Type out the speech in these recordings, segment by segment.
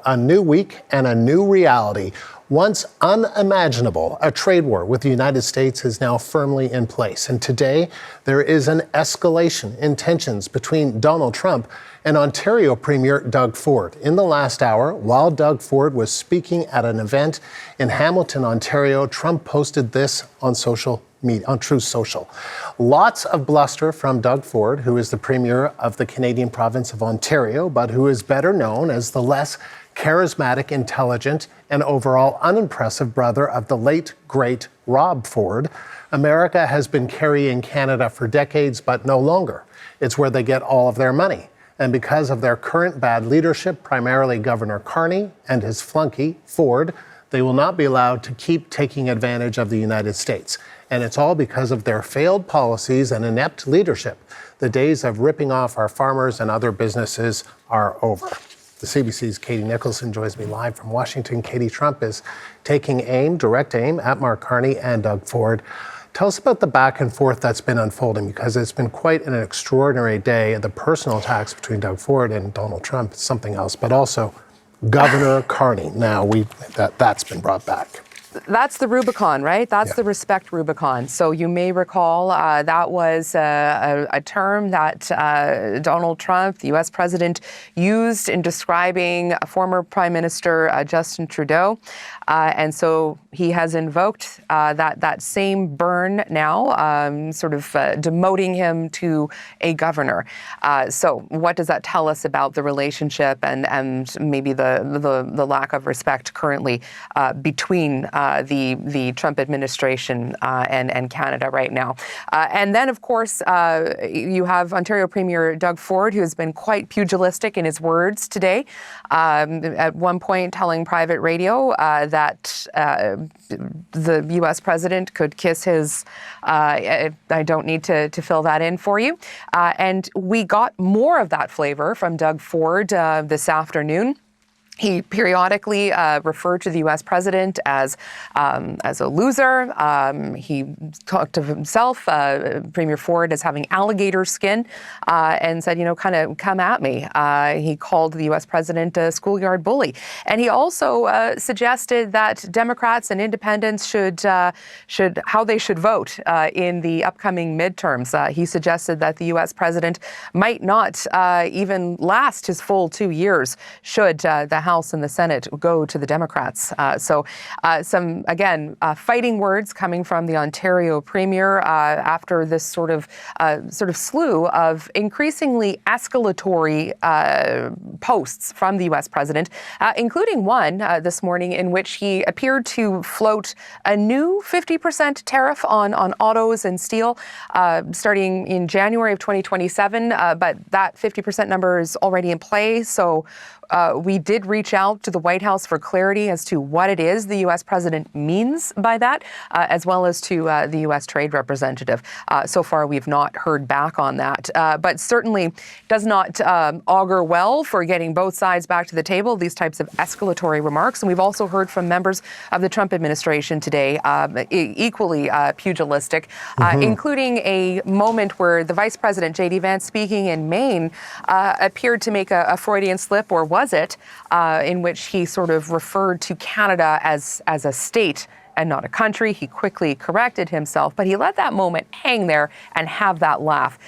A new week and a new reality. Once unimaginable, a trade war with the United States is now firmly in place. And today, there is an escalation in tensions between Donald Trump and Ontario Premier Doug Ford. In the last hour, while Doug Ford was speaking at an event in Hamilton, Ontario, Trump posted this on social media, on Truth Social. Lots of bluster from Doug Ford, who is the Premier of the Canadian province of Ontario, but who is better known as the less charismatic, intelligent, and overall unimpressive brother of the late, great Rob Ford. America has been carrying Canada for decades, but no longer. It's where they get all of their money. And because of their current bad leadership, primarily Governor Carney and his flunky, Ford, they will not be allowed to keep taking advantage of the United States. And it's all because of their failed policies and inept leadership. The days of ripping off our farmers and other businesses are over. The CBC's Katie Nicholson joins me live from Washington. Katie, Trump is taking direct aim at Mark Carney and Doug Ford. Tell us about the back and forth that's been unfolding, because it's been quite an extraordinary day. The personal attacks between Doug Ford and Donald Trump is something else, but also Governor Carney. Now that's been brought back. That's the Rubicon, right? That's the respect Rubicon. So you may recall that was a term that Donald Trump, the U.S. president, used in describing former Prime Minister Justin Trudeau. And so he has invoked that same burn now, sort of demoting him to a governor. So what does that tell us about the relationship and maybe the lack of respect currently between the Trump administration and Canada right now? And then, of course, you have Ontario Premier Doug Ford, who has been quite pugilistic in his words today, at one point telling private radio that the U.S. president could kiss his, I don't need to fill that in for you. And we got more of that flavor from Doug Ford this afternoon. He periodically referred to the U.S. president as a loser. He talked of himself, Premier Ford, as having alligator skin, and said, kind of come at me. He called the U.S. president a schoolyard bully. And he also suggested that Democrats and independents should how they should vote in the upcoming midterms. He suggested that the U.S. president might not even last his full 2 years should the House and the Senate go to the Democrats. So some, again, fighting words coming from the Ontario Premier after this sort of slew of increasingly escalatory posts from the U.S. president, including one this morning in which he appeared to float a new 50% tariff on autos and steel starting in January of 2027. But that 50% number is already in play. So we did reach out to the White House for clarity as to what it is the U.S. president means by that, as well as to the U.S. trade representative. So far, we've not heard back on that, but certainly does not augur well for getting both sides back to the table, these types of escalatory remarks. And we've also heard from members of the Trump administration today, equally pugilistic, including a moment where the Vice President, J.D. Vance, speaking in Maine, appeared to make a Freudian slip, or was it, in which he sort of referred to Canada as a state and not a country. He quickly corrected himself, but he let that moment hang there and have that laugh.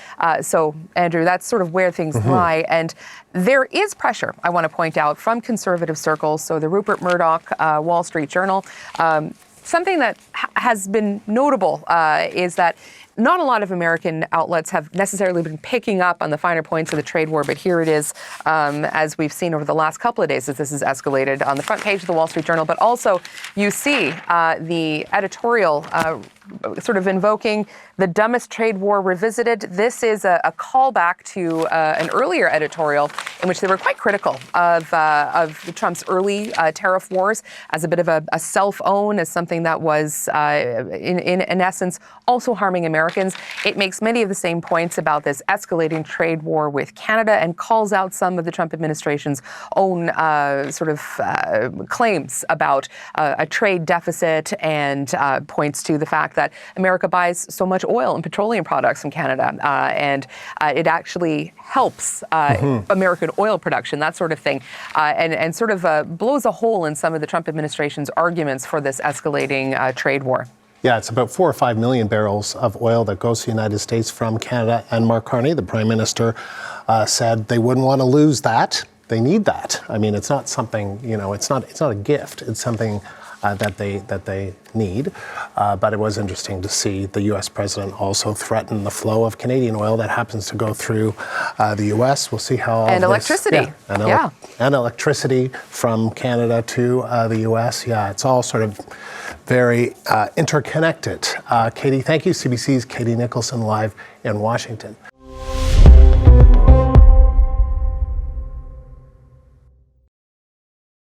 So, Andrew, that's sort of where things lie. And there is pressure, I want to point out, from conservative circles. So the Rupert Murdoch Wall Street Journal, something that has been notable is that not a lot of American outlets have necessarily been picking up on the finer points of the trade war, but here it is, as we've seen over the last couple of days as this has escalated on the front page of the Wall Street Journal. But also you see the editorial sort of invoking the dumbest trade war revisited. This is a callback to an earlier editorial in which they were quite critical of Trump's early tariff wars as a bit of a self-own, as something that was, in essence, also harming America Americans. It makes many of the same points about this escalating trade war with Canada and calls out some of the Trump administration's own claims about a trade deficit, and points to the fact that America buys so much oil and petroleum products from Canada, and it actually helps American oil production, that sort of thing, and sort of blows a hole in some of the Trump administration's arguments for this escalating trade war. Yeah, it's about 4 or 5 million barrels of oil that goes to the United States from Canada. And Mark Carney, the Prime Minister, said they wouldn't want to lose that. They need that. I mean, it's not something, it's not a gift. It's something that they need. But it was interesting to see the U.S. president also threaten the flow of Canadian oil that happens to go through the U.S. We'll see how and electricity. And electricity from Canada to the U.S. Yeah, it's all sort of very interconnected. Katie, thank you. CBC's Katie Nicholson live in Washington.